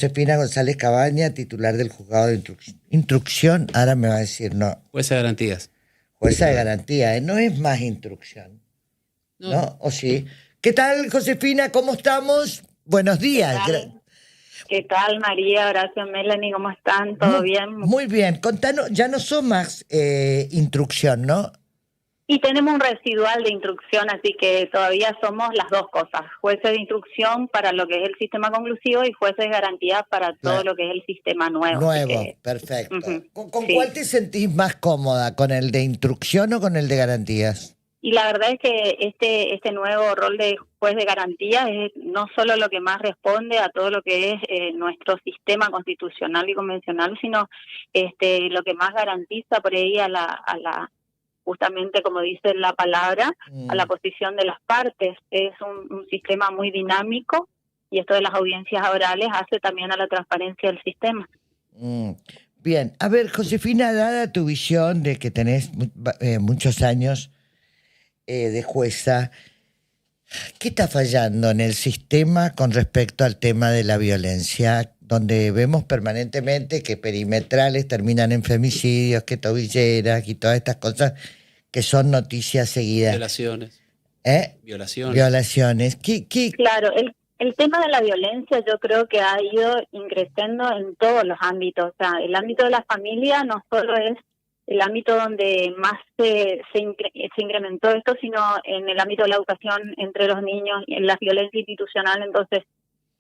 Josefina González Cabaña, titular del juzgado de instrucción, ahora me va a decir no, Jueza de garantías. jueza de garantía, no es más instrucción, No, ¿no? ¿O sí? ¿Qué tal, Josefina? ¿Cómo estamos? Buenos ¿Qué días. tal? ¿Qué tal, María, Horacio, Melanie? ¿Cómo están? ¿Todo bien? Muy bien, contanos, ya no son más instrucción, ¿no? Y tenemos un residual de instrucción, así que todavía somos las dos cosas. Jueces de instrucción para lo que es el sistema conclusivo y jueces de garantía para todo lo que es el sistema nuevo. Así Nuevo, que, perfecto. ¿Con cuál sí. te sentís más cómoda? ¿Con el de instrucción o con el de garantías? Y la verdad es que este nuevo rol de juez de garantía es no solo lo que más responde a todo lo que es nuestro sistema constitucional y convencional, sino lo que más garantiza por ahí a la justamente como dice la palabra, a la posición de las partes. Es un sistema muy dinámico y esto de las audiencias orales hace también a la transparencia del sistema. Bien, a ver, Josefina, dada tu visión de que tenés muchos años de jueza, ¿qué está fallando en el sistema con respecto al tema de la violencia? Donde vemos permanentemente que perimetrales terminan en femicidios, que tobilleras y todas estas cosas que son noticias seguidas. violaciones. ¿Eh? Violaciones. Violaciones. ¿Qué? Claro, el tema de la violencia yo creo que ha ido increciendo en todos los ámbitos. O sea, el ámbito de la familia no solo es el ámbito donde más se incrementó esto, sino en el ámbito de la educación entre los niños, en la violencia institucional. Entonces,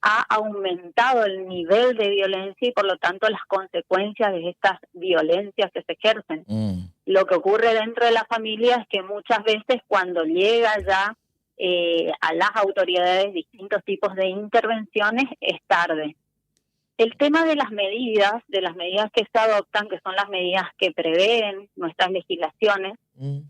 ha aumentado el nivel de violencia y por lo tanto las consecuencias de estas violencias que se ejercen. Lo que ocurre dentro de la familia es que muchas veces cuando llega ya a las autoridades distintos tipos de intervenciones es tarde. El tema de las medidas que se adoptan, que son las medidas que prevén nuestras legislaciones,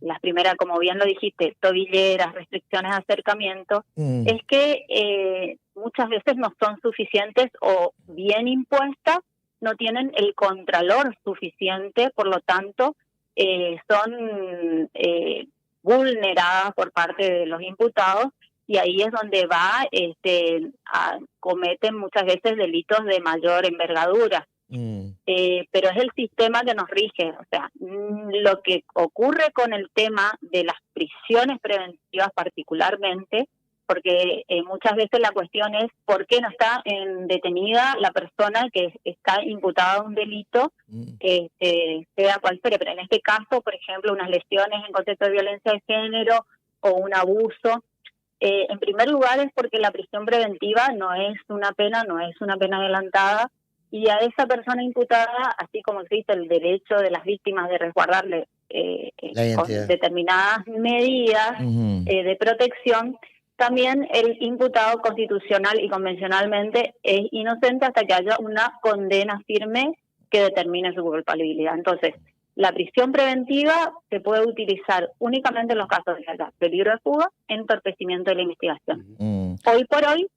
las primeras, como bien lo dijiste, tobilleras, restricciones de acercamiento, es que muchas veces no son suficientes o bien impuestas, no tienen el contralor suficiente, por lo tanto, son vulneradas por parte de los imputados, y ahí es donde cometen muchas veces delitos de mayor envergadura. Pero es el sistema que nos rige. O sea, lo que ocurre con el tema de las prisiones preventivas particularmente, porque muchas veces la cuestión es por qué no está detenida la persona que está imputada a un delito, sea cual sea. Pero en este caso, por ejemplo, unas lesiones en contexto de violencia de género o un abuso, en primer lugar es porque la prisión preventiva no es una pena adelantada, y a esa persona imputada, así como existe el derecho de las víctimas de resguardarle con determinadas medidas de protección, también el imputado constitucional y convencionalmente es inocente hasta que haya una condena firme que determine su culpabilidad. Entonces, la prisión preventiva se puede utilizar únicamente en los casos de peligro de fuga, entorpecimiento de la investigación. Hoy por hoy,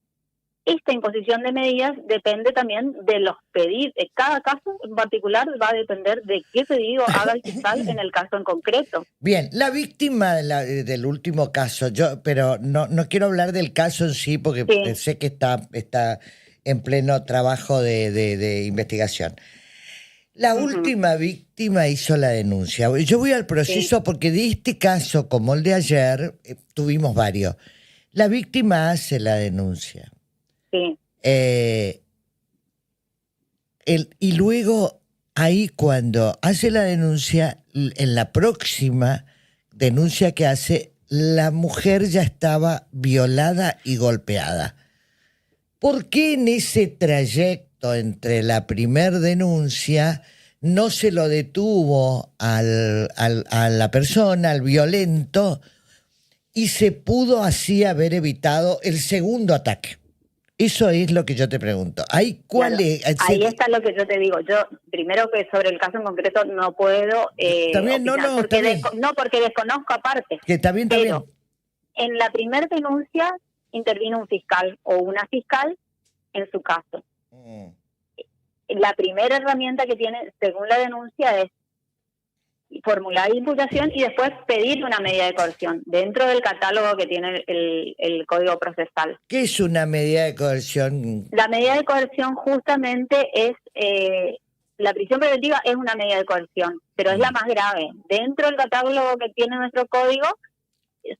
esta imposición de medidas depende también de los pedidos. Cada caso en particular va a depender de qué pedido haga el fiscal en el caso en concreto. Bien, la víctima del último caso, pero no quiero hablar del caso en sí porque sé que está en pleno trabajo de investigación. La última víctima hizo la denuncia. Yo voy al proceso porque de este caso, como el de ayer, tuvimos varios. La víctima hace la denuncia. Sí. Y luego, ahí cuando hace la denuncia, en la próxima denuncia que hace, la mujer ya estaba violada y golpeada. ¿Por qué en ese trayecto entre la primer denuncia no se lo detuvo a la persona, al violento, y se pudo así haber evitado el segundo ataque? Eso es lo que yo te pregunto. Ahí está lo que yo te digo. Yo, primero, que sobre el caso en concreto no puedo también, opinar, porque desconozco aparte. Que también. En la primera denuncia intervino un fiscal o una fiscal en su caso. La primera herramienta que tiene, según la denuncia, es formular imputación y después pedir una medida de coerción dentro del catálogo que tiene el Código Procesal. ¿Qué es una medida de coerción? La medida de coerción justamente es, la prisión preventiva es una medida de coerción, pero es la más grave. Dentro del catálogo que tiene nuestro código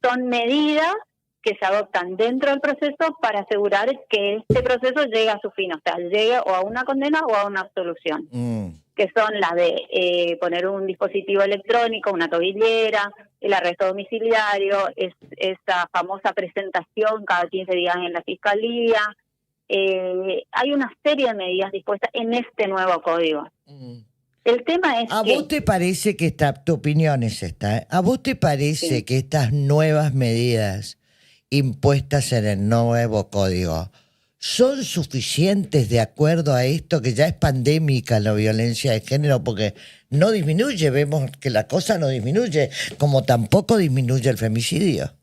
son medidas que se adoptan dentro del proceso para asegurar que este proceso llegue a su fin, o sea, llegue o a una condena o a una absolución. Que son las de poner un dispositivo electrónico, una tobillera, el arresto domiciliario, esa famosa presentación cada 15 días en la fiscalía. Hay una serie de medidas dispuestas en este nuevo código. El tema es ¿A vos te parece que tu opinión es esta, ¿a vos te parece que estas nuevas medidas impuestas en el nuevo código son suficientes de acuerdo a esto que ya es pandémica la violencia de género? Porque no disminuye, vemos que la cosa no disminuye, como tampoco disminuye el femicidio.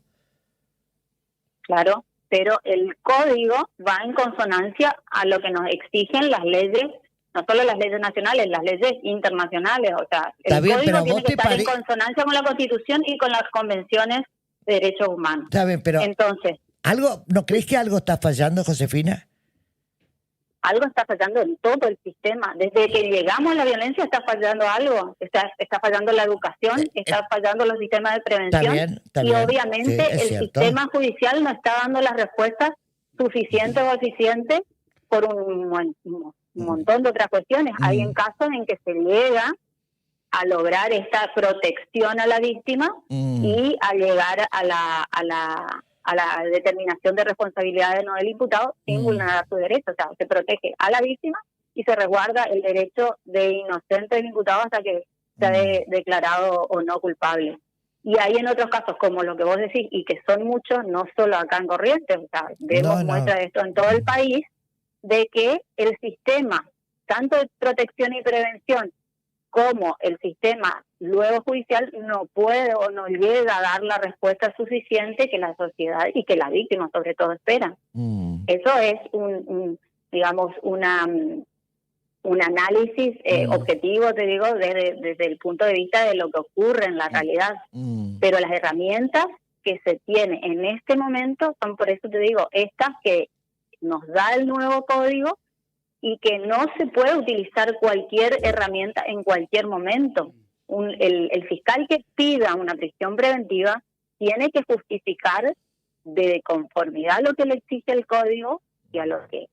Claro, pero el código va en consonancia a lo que nos exigen las leyes, no solo las leyes nacionales, las leyes internacionales. O sea, el código tiene que estar en consonancia con la Constitución y con las convenciones de derechos humanos. Está bien, pero entonces, ¿no crees que algo está fallando, Josefina? Algo está fallando en todo el sistema. Desde que llegamos a la violencia está fallando algo. Está fallando la educación, está fallando los sistemas de prevención. Está bien, obviamente el sistema judicial no está dando las respuestas suficientes o eficientes por un montón de otras cuestiones. Hay en casos en que se llega a lograr esta protección a la víctima y a llegar a la determinación de responsabilidades no del imputado sin vulnerar su derecho. O sea, se protege a la víctima y se resguarda el derecho de inocente del imputado hasta que sea declarado o no culpable. Y hay en otros casos, como lo que vos decís, y que son muchos, no solo acá en Corrientes, o sea, vemos muestra de esto en todo el país, de que el sistema, tanto de protección y prevención, como el sistema luego judicial no puede o no llega a dar la respuesta suficiente que la sociedad y que la víctima sobre todo esperan. Eso es un análisis objetivo, te digo, desde el punto de vista de lo que ocurre en la realidad. Pero las herramientas que se tienen en este momento son, por eso te digo, estas que nos da el nuevo código, y que no se puede utilizar cualquier herramienta en cualquier momento. El fiscal que pida una prisión preventiva tiene que justificar de conformidad a lo que le exige el código y a lo que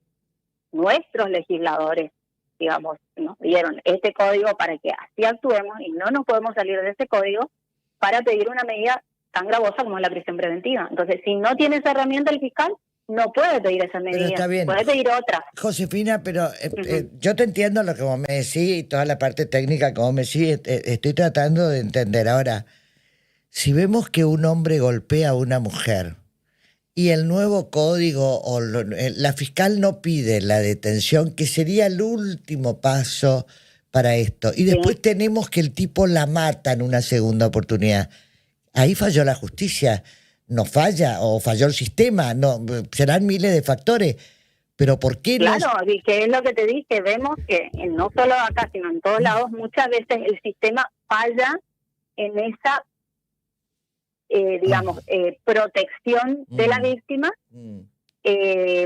nuestros legisladores, digamos, nos dieron este código para que así actuemos y no nos podemos salir de ese código para pedir una medida tan gravosa como la prisión preventiva. Entonces, si no tiene esa herramienta el fiscal, no puede pedir esa medida, puede pedir otra. Josefina, pero yo te entiendo lo que vos me decís y toda la parte técnica que vos me decís, estoy tratando de entender. Ahora, si vemos que un hombre golpea a una mujer y el nuevo código o la fiscal no pide la detención, que sería el último paso para esto, y después tenemos que el tipo la mata en una segunda oportunidad, ahí falló la justicia. No falla, o falló el sistema, no, serán miles de factores, pero ¿por qué no? Claro, y que es lo que te dije, vemos que no solo acá, sino en todos lados, muchas veces el sistema falla en esa, protección de la víctima,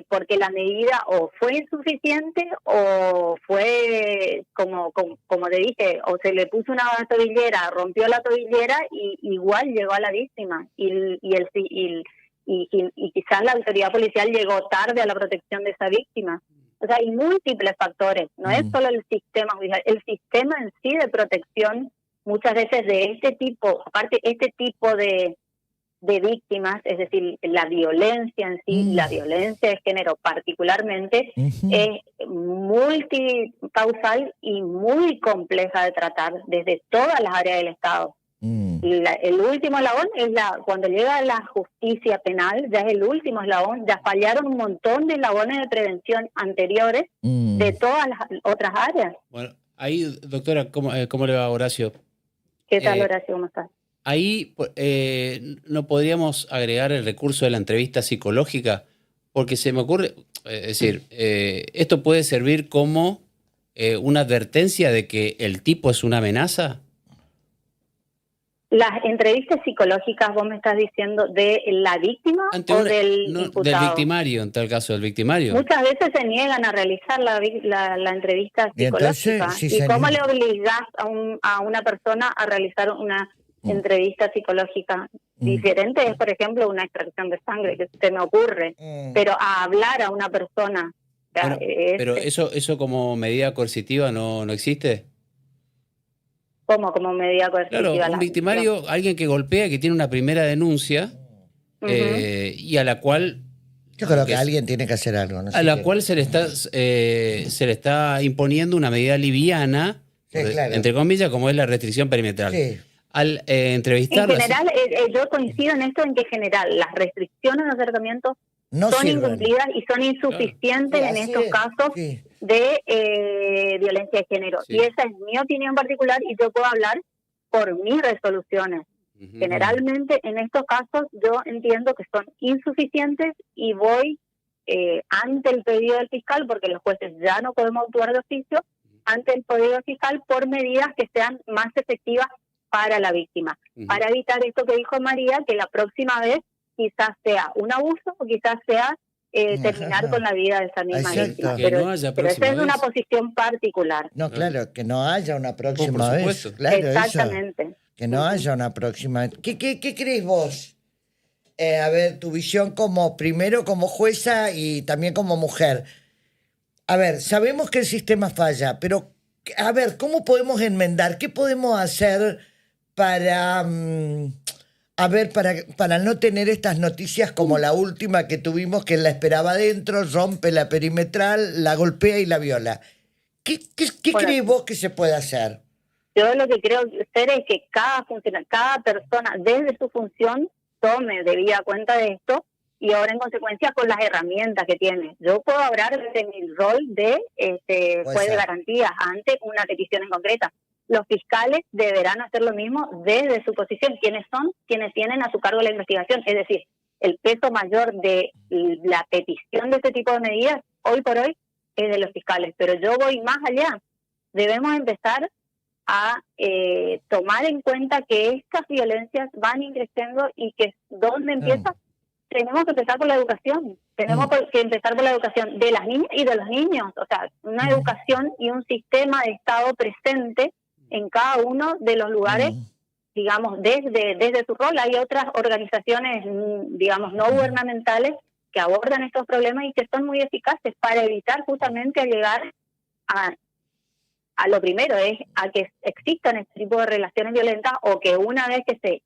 porque la medida o fue insuficiente o fue, como te dije, o se le puso una tobillera, rompió la tobillera y igual llegó a la víctima y quizás la autoridad policial llegó tarde a la protección de esa víctima. O sea, hay múltiples factores, no es solo el sistema judicial, el sistema en sí de protección muchas veces de este tipo, aparte este tipo de víctimas, es decir, la violencia en sí, la violencia de género particularmente, es multicausal y muy compleja de tratar desde todas las áreas del Estado. El último eslabón es cuando llega a la justicia penal, ya es el último eslabón, ya fallaron un montón de eslabones de prevención anteriores de todas las otras áreas. Bueno, ahí, doctora, ¿cómo le va, Horacio? ¿Qué tal, Horacio? ¿Cómo estás? Ahí no podríamos agregar el recurso de la entrevista psicológica, porque se me ocurre, es decir, esto puede servir como una advertencia de que el tipo es una amenaza. Las entrevistas psicológicas, vos me estás diciendo, ¿de la víctima o del imputado? Del victimario, en tal caso, del victimario. Muchas veces se niegan a realizar la entrevista psicológica. Entonces, ¿Y cómo le obligás a una persona a realizar una entrevista psicológica? Diferente es, por ejemplo, una extracción de sangre, que se me ocurre, pero a hablar a una persona. O sea, pero eso como medida coercitiva no existe. Como medida coercitiva. Claro, un victimario, alguien que golpea, que tiene una primera denuncia y a la cual... Yo creo que alguien tiene que hacer algo. No sé a la cual se le está imponiendo una medida liviana, claro, entre comillas, como es la restricción perimetral. Sí. Al entrevistarla... En general, yo coincido en esto, en que en general las restricciones de acercamiento son incumplidas y son insuficientes en estos casos de violencia de género. Y esa es mi opinión particular y yo puedo hablar por mis resoluciones. Generalmente en estos casos yo entiendo que son insuficientes y voy ante el pedido del fiscal, porque los jueces ya no podemos actuar de oficio, ante el pedido del fiscal por medidas que sean más efectivas para la víctima, para evitar esto que dijo María, que la próxima vez quizás sea un abuso o quizás sea terminar con la vida de esa misma víctima. Pero esa es una posición particular. No, claro, que no haya una próxima vez. Claro, exactamente. Eso, que no haya una próxima vez. ¿Qué crees vos? A ver, tu visión primero como jueza y también como mujer. A ver, sabemos que el sistema falla, pero a ver, ¿cómo podemos enmendar? ¿Qué podemos hacer para no tener estas noticias como la última que tuvimos, que la esperaba adentro, rompe la perimetral, la golpea y la viola? ¿Qué crees vos que se puede hacer? Yo lo que creo hacer es que cada persona desde su función tome debida cuenta de esto y ahora en consecuencia con las herramientas que tiene. Yo puedo hablar de mi rol de juez de garantías ante una petición en concreta. Los fiscales deberán hacer lo mismo desde su posición. ¿Quiénes son? Quienes tienen a su cargo la investigación. Es decir, el peso mayor de la petición de este tipo de medidas, hoy por hoy, es de los fiscales. Pero yo voy más allá. Debemos empezar a tomar en cuenta que estas violencias van increciendo y que ¿dónde empieza? Tenemos que empezar por la educación. Tenemos que empezar por la educación de las niñas y de los niños. O sea, una educación y un sistema de Estado presente en cada uno de los lugares, digamos, desde su rol. Hay otras organizaciones, digamos, no gubernamentales que abordan estos problemas y que son muy eficaces para evitar justamente llegar a lo primero, es a que existan este tipo de relaciones violentas o que una vez que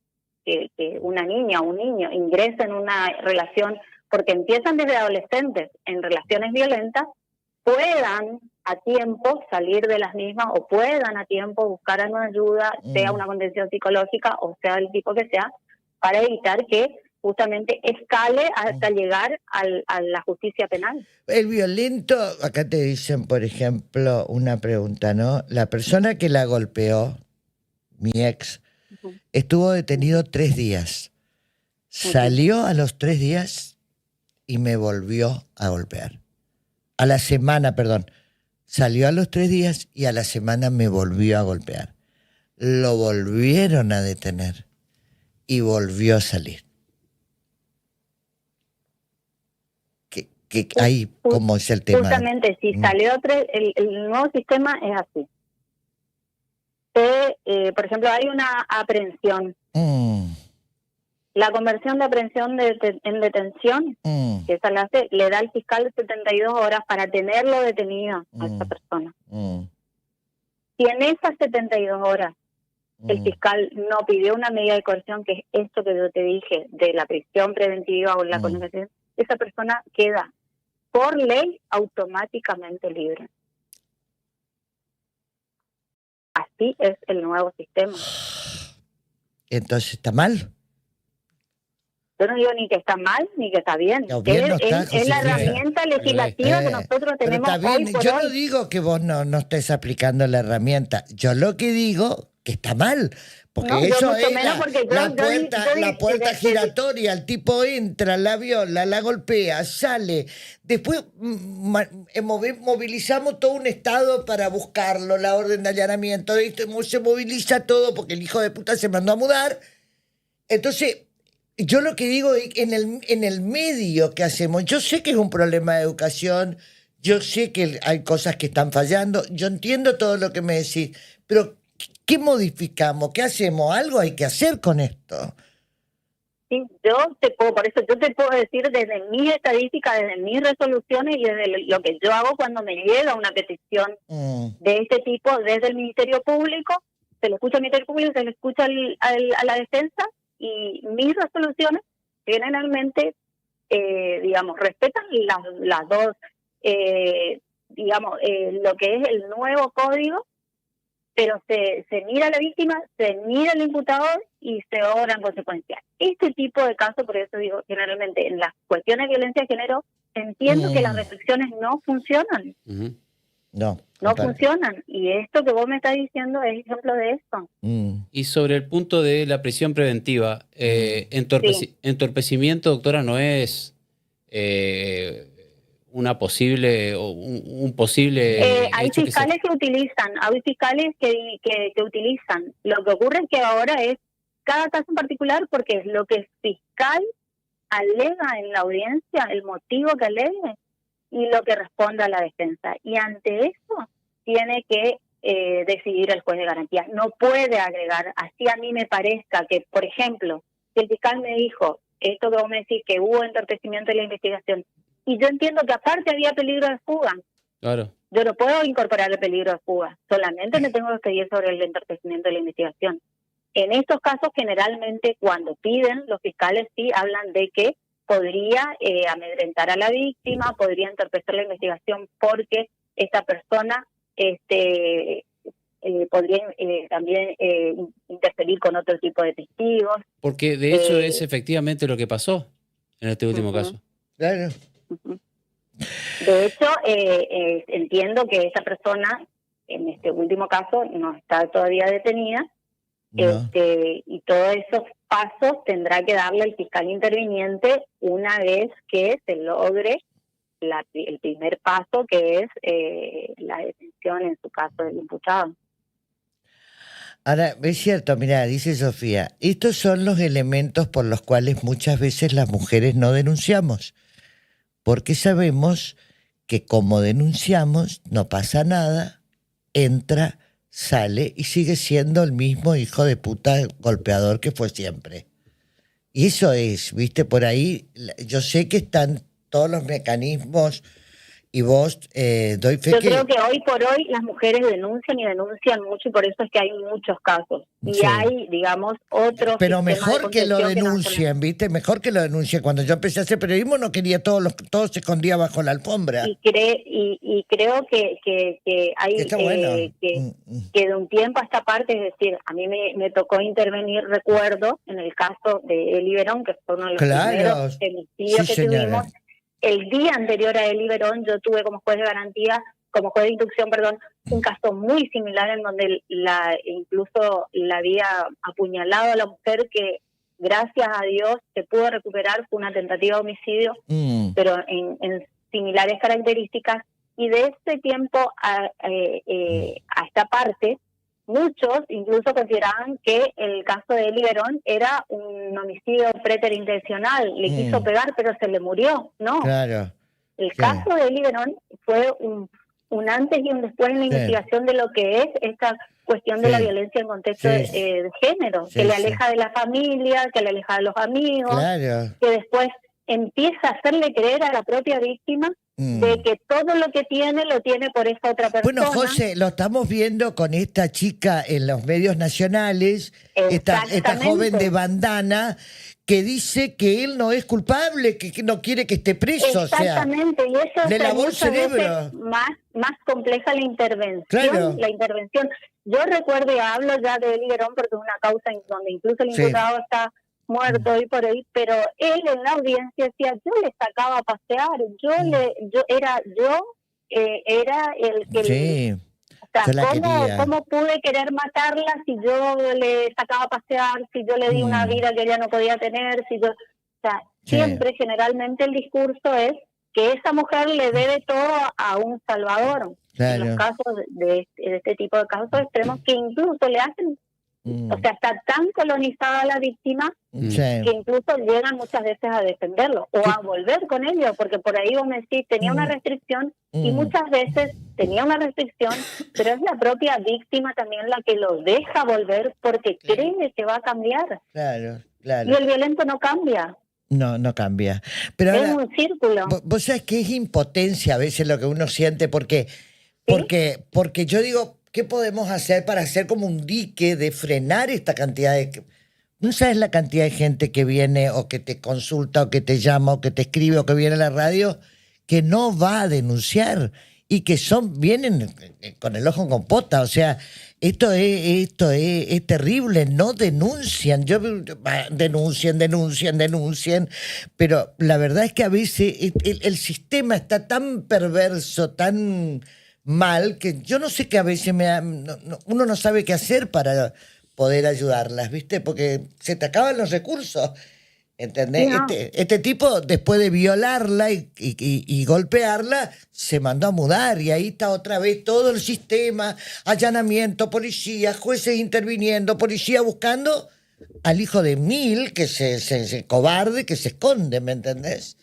una niña o un niño ingresa en una relación, porque empiezan desde adolescentes en relaciones violentas, puedan a tiempo salir de las mismas o puedan a tiempo buscar una ayuda, sea una contención psicológica o sea el tipo que sea, para evitar que justamente escale hasta llegar a la justicia penal. El violento, acá te dicen, por ejemplo, una pregunta, ¿no? La persona que la golpeó, mi ex, estuvo detenido 3 días. Salió a los 3 días y me volvió a golpear. A la semana, perdón. Salió a los 3 días y a la semana me volvió a golpear. Lo volvieron a detener y volvió a salir. Que ahí, ¿cómo es el tema? Justamente, si salió el nuevo sistema es así. Por ejemplo, hay una aprehensión. La conversión de aprehensión en detención, que esa le da al fiscal 72 horas para tenerlo detenido a esa persona. Si en esas 72 horas el fiscal no pidió una medida de coerción, que es esto que yo te dije, de la prisión preventiva o la condenación, esa persona queda por ley automáticamente libre. Así es el nuevo sistema. Entonces, ¿está mal? Yo no digo ni que está mal ni que está bien. Es la herramienta legislativa que nosotros tenemos hoy por Yo hoy. no digo que vos no estés aplicando la herramienta. Yo lo que digo, que está mal. Porque No, yo eso mucho es menos porque la puerta giratoria, el tipo entra, la viola, la golpea, sale. Después movilizamos todo un estado para buscarlo, la orden de allanamiento, se moviliza todo porque el hijo de puta se mandó a mudar. Entonces, yo lo que digo es, en el medio que hacemos, yo sé que es un problema de educación, yo sé que hay cosas que están fallando, yo entiendo todo lo que me decís, pero ¿qué modificamos? ¿Qué hacemos? Algo hay que hacer con esto. Sí, por eso yo te puedo decir desde mis estadísticas, desde mis resoluciones y desde lo que yo hago cuando me llega una petición de este tipo desde el Ministerio Público, se lo escucha al Ministerio Público, se lo escucha a la defensa, y mis resoluciones generalmente, digamos, respetan las dos, digamos, lo que es el nuevo código, pero se mira a la víctima, se mira al imputador y se obra en consecuencia. Este tipo de casos, por eso digo, generalmente en las cuestiones de violencia de género, entiendo que las restricciones no funcionan. No funcionan. Y esto que vos me estás diciendo es ejemplo de eso. Y sobre el punto de la prisión preventiva, entorpecimiento, doctora, no es una posible o un posible hay hecho fiscales que utilizan, hay fiscales que utilizan. Lo que ocurre es que ahora es cada caso en particular, porque es lo que el fiscal alega en la audiencia, el motivo que alegue y lo que responda a la defensa. Y ante eso tiene que decidir el juez de garantía. No puede agregar, así a mí me parezca que, por ejemplo, si el fiscal me dijo esto que vos me decís, que hubo entorpecimiento de la investigación, y yo entiendo que aparte había peligro de fuga. Claro. Yo no puedo incorporar el peligro de fuga, solamente me tengo que pedir sobre el entorpecimiento de la investigación. En estos casos, generalmente, cuando piden, los fiscales sí hablan de que podría amedrentar a la víctima, podría entorpecer la investigación porque esta persona podría también interferir con otro tipo de testigos. Porque de hecho es efectivamente lo que pasó en este último caso. Claro. De hecho, entiendo que esa persona, en este último caso, no está todavía detenida, y todos esos pasos tendrá que darle el fiscal interviniente una vez que se logre el primer paso, que es la detención, en su caso, del imputado. Ahora, es cierto, mira, dice Sofía, estos son los elementos por los cuales muchas veces las mujeres no denunciamos, porque sabemos que como denunciamos no pasa nada, entra, sale y sigue siendo el mismo hijo de puta golpeador que fue siempre. Y eso es, viste, por ahí, yo sé que están todos los mecanismos y vos doy fe. Yo creo que hoy por hoy las mujeres denuncian y denuncian mucho, y por eso es que hay muchos casos. Y sí, hay, digamos, otros. Pero mejor que lo denuncien, ¿viste? Mejor que lo denuncien. Cuando yo empecé a hacer periodismo no quería todo se escondía bajo la alfombra. Y creo que hay que de un tiempo a esta parte, es decir, a mí me tocó intervenir, recuerdo, en el caso de Eli Verón, que fue uno de los primeros femicidios que tuvimos. El día anterior a Eli Verón yo tuve como juez de inducción, un caso muy similar en donde incluso la había apuñalado a la mujer, que gracias a Dios se pudo recuperar. Fue una tentativa de homicidio, pero en similares características. Y de ese tiempo a esta parte, muchos incluso consideraban que el caso de Eli Verón era un homicidio preterintencional, le quiso pegar pero se le murió. No, claro. El caso de Eli Verón fue un antes y un después en la investigación de lo que es esta cuestión de la violencia en contexto de género, que le aleja de la familia, que le aleja de los amigos, que después empieza a hacerle creer a la propia víctima de que todo lo que tiene lo tiene por esa otra persona. Bueno, José, lo estamos viendo con esta chica en los medios nacionales, esta joven de bandana, que dice que él no es culpable, que no quiere que esté preso. Exactamente, o sea, y eso le lavó el cerebro. Más compleja la intervención. Claro. La intervención. Yo recuerdo, y hablo ya de Eli Verón porque es una causa en donde incluso el imputado está muerto hoy por ahí, pero él en la audiencia decía, yo le sacaba a pasear, era el que... O Yo la ¿cómo, quería. ¿cómo pude querer matarla si yo le sacaba a pasear, si yo le di una vida que ella no podía tener, si yo... O sea, siempre, generalmente el discurso es que esa mujer le debe todo a un salvador. En los casos de este tipo de casos extremos, que incluso le hacen, o sea, está tan colonizada la víctima que incluso llegan muchas veces a defenderlo o a volver con ello, porque por ahí vos me decís, tenía una restricción y muchas veces tenía una restricción, pero es la propia víctima también la que lo deja volver porque cree que va a cambiar. Claro. Y el violento no cambia. No cambia. Pero es ahora, un círculo. Vos sabés que es impotencia a veces lo que uno siente, porque yo digo, ¿qué podemos hacer para hacer como un dique de frenar esta cantidad de... No sabes la cantidad de gente que viene o que te consulta o que te llama o que te escribe o que viene a la radio que no va a denunciar y que vienen con el ojo en compota. O sea, esto es terrible, no denuncian. Denuncian, pero la verdad es que a veces el sistema está tan perverso, tan mal, que yo no sé, que a veces uno no sabe qué hacer para poder ayudarlas, ¿viste? Porque se te acaban los recursos, ¿entendés? No. Este tipo, después de violarla y golpearla, se mandó a mudar, y ahí está otra vez todo el sistema, allanamiento, policía, jueces interviniendo, policía buscando al hijo de mil, que se cobarde, que se esconde, ¿me entendés?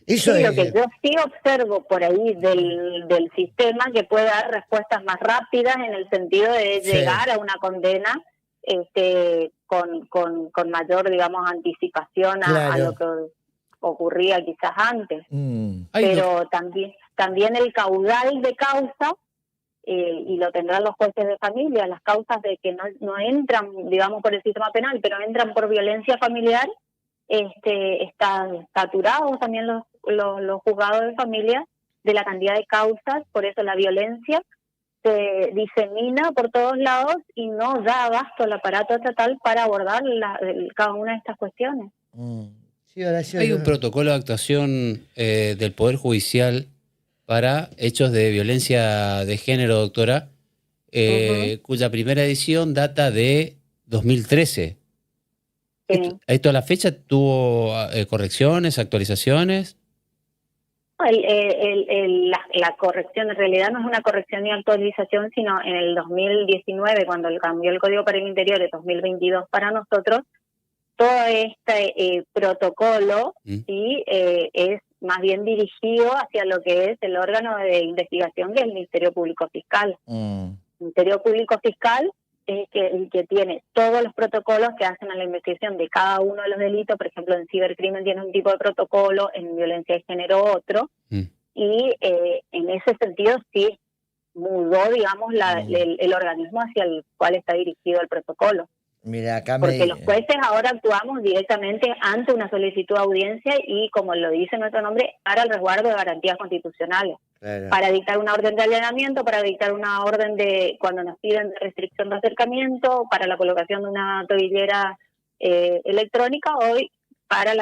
Eso sí, es... lo que yo sí observo por ahí del sistema, que puede dar respuestas más rápidas en el sentido de llegar a una condena con mayor, digamos, anticipación a lo que ocurría quizás antes. Pero también el caudal de causas, y lo tendrán los jueces de familia, las causas de que no entran, digamos, por el sistema penal, pero entran por violencia familiar, están saturados también los juzgados de familia de la cantidad de causas. Por eso la violencia se disemina por todos lados y no da abasto el aparato estatal para abordar cada una de estas cuestiones. Sí, Horacio, hay un protocolo de actuación del Poder Judicial para hechos de violencia de género, doctora, cuya primera edición data de 2013. Sí. ¿Esto a la fecha tuvo correcciones, actualizaciones? La corrección en realidad no es una corrección ni actualización, sino en el 2019, cuando cambió el Código Penal Interior, de 2022 para nosotros, todo este protocolo sí es más bien dirigido hacia lo que es el órgano de investigación, que es el Ministerio Público Fiscal. El Ministerio Público Fiscal es el que tiene todos los protocolos que hacen a la investigación de cada uno de los delitos. Por ejemplo, en cibercrimen tiene un tipo de protocolo, en violencia de género otro, y en ese sentido sí mudó, digamos, el organismo hacia el cual está dirigido el protocolo. Mira, acá porque los jueces ahora actuamos directamente ante una solicitud de audiencia y, como lo dice nuestro nombre, para el resguardo de garantías constitucionales. Claro. Para dictar una orden de allanamiento, para dictar una orden de, cuando nos piden, de restricción de acercamiento, para la colocación de una tobillera electrónica, hoy para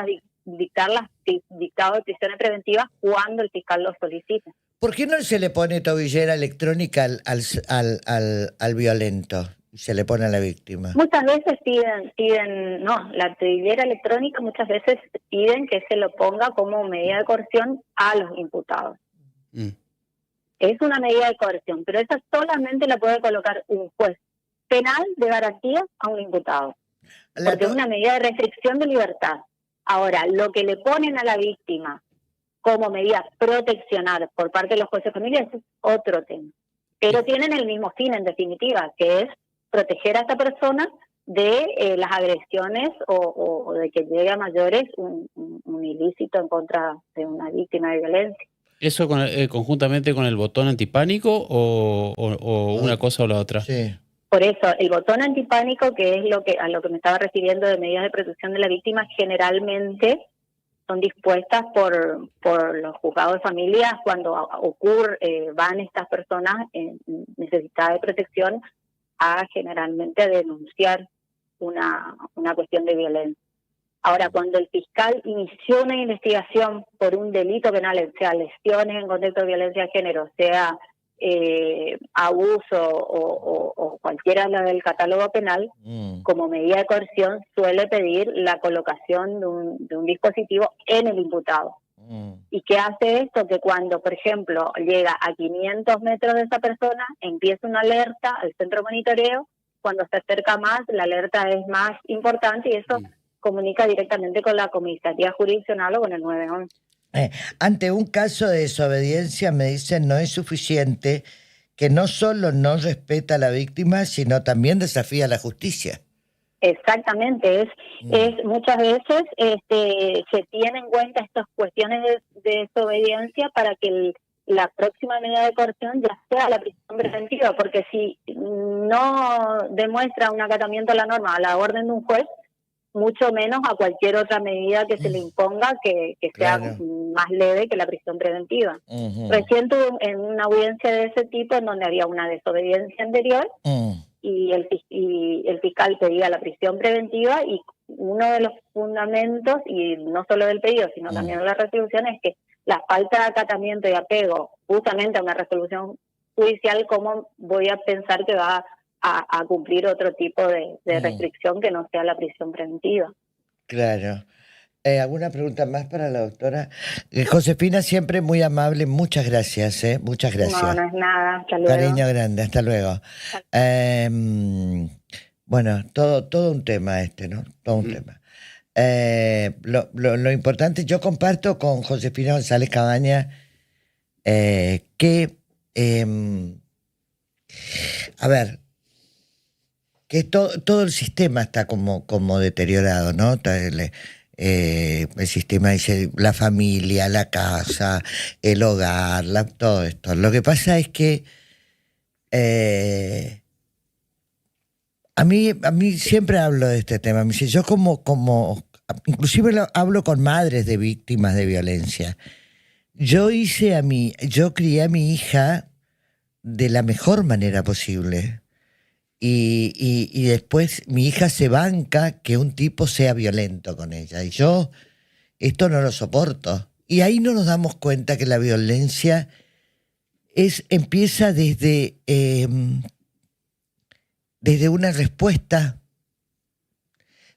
dictar las dictados de prisiones preventivas cuando el fiscal lo solicita. ¿Por qué no se le pone tobillera electrónica al violento? Se le pone a la víctima. Muchas veces piden, no, la tobillera electrónica muchas veces piden que se lo ponga como medida de coerción a los imputados. Es una medida de coerción, pero esa solamente la puede colocar un juez penal de garantía a un imputado, porque es una medida de restricción de libertad. Ahora, lo que le ponen a la víctima como medida proteccional por parte de los jueces de familia es otro tema, pero tienen el mismo fin, en definitiva, que es proteger a esta persona de las agresiones o de que llegue a mayores un ilícito en contra de una víctima de violencia. ¿Eso conjuntamente con el botón antipánico o una cosa o la otra? Sí. Por eso, el botón antipánico, que es a lo que me estaba refiriendo de medidas de protección de la víctima, generalmente son dispuestas por los juzgados de familia cuando van estas personas necesitadas de protección generalmente a denunciar una cuestión de violencia. Ahora, cuando el fiscal inició una investigación por un delito penal, sea lesiones en contexto de violencia de género, sea abuso o cualquiera del catálogo penal, como medida de coerción suele pedir la colocación de un dispositivo en el imputado. ¿Y qué hace esto? Que cuando, por ejemplo, llega a 500 metros de esa persona, empieza una alerta al centro de monitoreo. Cuando se acerca más, la alerta es más importante y eso comunica directamente con la comisaría jurisdiccional o con el 911. Ante un caso de desobediencia, me dicen, no es suficiente, que no solo no respeta a la víctima, sino también desafía a la justicia. Exactamente, es muchas veces se tienen en cuenta estas cuestiones de desobediencia para que la próxima medida de coerción ya sea la prisión preventiva, porque si no demuestra un acatamiento a la norma, a la orden de un juez, mucho menos a cualquier otra medida que se le imponga que sea más leve que la prisión preventiva. Recién tuve en una audiencia de ese tipo en donde había una desobediencia anterior y el fiscal pedía la prisión preventiva y uno de los fundamentos, y no solo del pedido, sino también de la resolución, es que la falta de acatamiento y apego justamente a una resolución judicial, ¿cómo voy a pensar que va a cumplir otro tipo de restricción que no sea la prisión preventiva? Claro. ¿Alguna pregunta más para la doctora? Josefina, siempre muy amable, muchas gracias, muchas gracias. No es nada, hasta luego. Cariño grande, hasta luego. Bueno, todo un tema ¿no? Todo un tema. Lo importante, yo comparto con Josefina González Cabañas que, a ver, que todo el sistema está como deteriorado, ¿no? El sistema dice la familia, la casa, el hogar, todo esto. Lo que pasa es que a mí siempre hablo de este tema. Me dice, yo como inclusive hablo con madres de víctimas de violencia. Yo crié a mi hija de la mejor manera posible. Y después mi hija se banca que un tipo sea violento con ella. Y yo esto no lo soporto. Y ahí no nos damos cuenta que la violencia empieza desde una respuesta,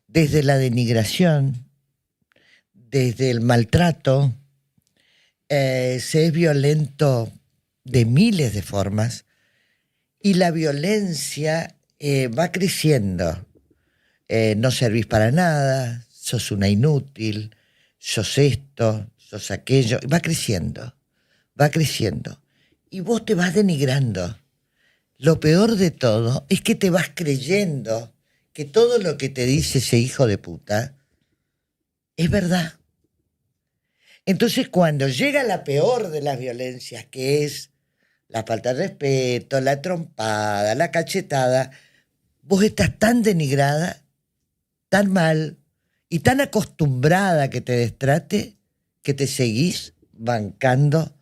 desde la denigración, desde el maltrato. Se es violento de miles de formas. Y la violencia va creciendo. No servís para nada, sos una inútil, sos esto, sos aquello. Va creciendo. Y vos te vas denigrando. Lo peor de todo es que te vas creyendo que todo lo que te dice ese hijo de puta es verdad. Entonces, cuando llega la peor de las violencias, que es la falta de respeto, la trompada, la cachetada, vos estás tan denigrada, tan mal y tan acostumbrada a que te destrate que te seguís bancando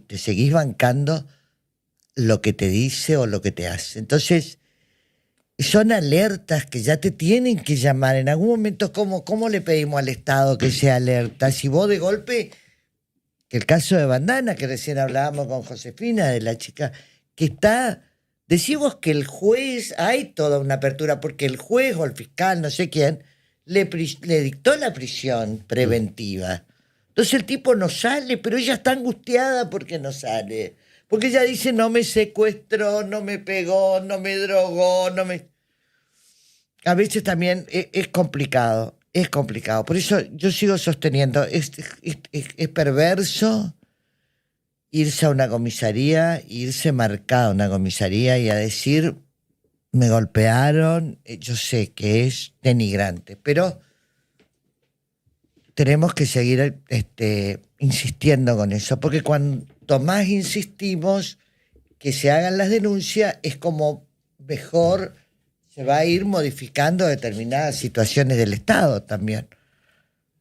te seguís bancando lo que te dice o lo que te hace. Entonces, son alertas que ya te tienen que llamar. En algún momento, ¿cómo le pedimos al Estado que sea alerta? Si vos de golpe, que el caso de Bandana, que recién hablábamos con Josefina, de la chica que está, decimos que el juez, hay toda una apertura, porque el juez o el fiscal, no sé quién, le dictó la prisión preventiva. Entonces el tipo no sale, pero ella está angustiada porque no sale. Porque ella dice, no me secuestró, no me pegó, no me drogó, A veces también es complicado. Es complicado. Por eso yo sigo sosteniendo, es perverso irse a una comisaría, irse marcado a una comisaría y a decir, me golpearon. Yo sé que es denigrante, pero tenemos que seguir insistiendo con eso, porque cuanto más insistimos que se hagan las denuncias, es como mejor se va a ir modificando determinadas situaciones del Estado también,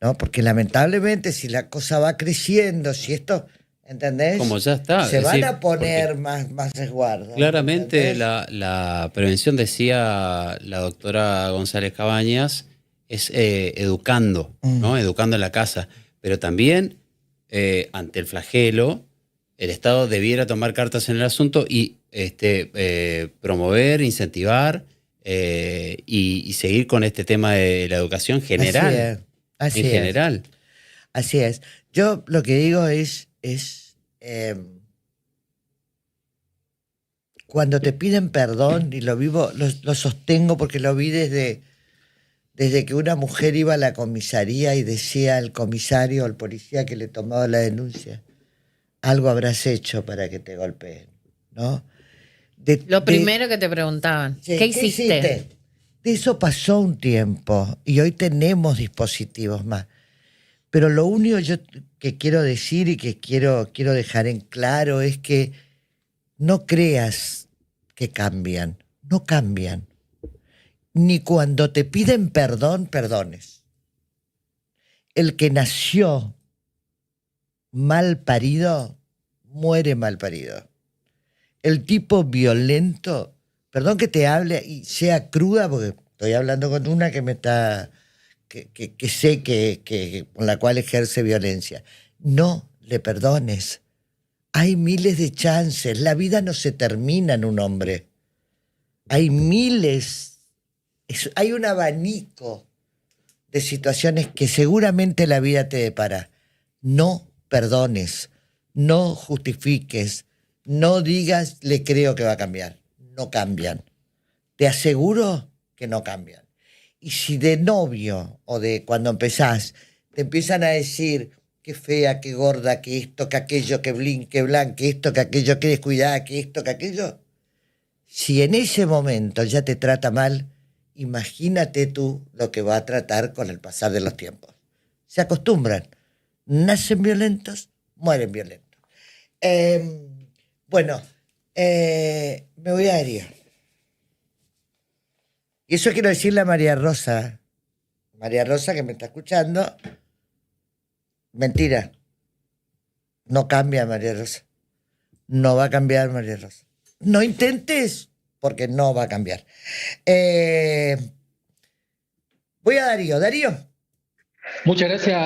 ¿no? Porque lamentablemente si la cosa va creciendo, si esto, ¿entendés? Como ya está. Se van a poner más resguardos. Claramente la prevención, decía la doctora González Cabañas, es educando, ¿no? Educando en la casa, pero también ante el flagelo, el Estado debiera tomar cartas en el asunto y promover, incentivar y seguir con este tema de la educación general. Así en es. general. Así es. Yo lo que digo es cuando te piden perdón, y lo vivo, lo sostengo porque lo vi desde que una mujer iba a la comisaría y decía al comisario o al policía que le tomaba la denuncia, algo habrás hecho para que te golpeen, ¿no? Lo primero que te preguntaban, Sí, ¿qué hiciste? De eso pasó un tiempo y hoy tenemos dispositivos más. Pero lo único que quiero decir y que quiero dejar en claro es que no creas que cambian, no cambian. Ni cuando te piden perdón, perdones. El que nació mal parido, muere mal parido. El tipo violento, perdón que te hable y sea cruda, porque estoy hablando con una que me está, que sé que con la cual ejerce violencia. No le perdones. Hay miles de chances. La vida no se termina en un hombre. Hay miles, hay un abanico de situaciones que seguramente la vida te depara. No perdones, no justifiques, no digas le creo que va a cambiar. No cambian. Te aseguro que no cambian. Y si de novio o de cuando empezás te empiezan a decir qué fea, qué gorda, que esto, que aquello, que blin, que blan, que esto, que aquello, que descuidada, que esto, que aquello, si en ese momento ya te trata mal, imagínate tú lo que va a tratar con el pasar de los tiempos. Se acostumbran. Nacen violentos, mueren violentos. Bueno, me voy a ir. Y eso quiero decirle a María Rosa. María Rosa, que me está escuchando. Mentira. No cambia, María Rosa. No va a cambiar, María Rosa. No intentes, porque no va a cambiar. Voy a Darío. Darío. Muchas gracias.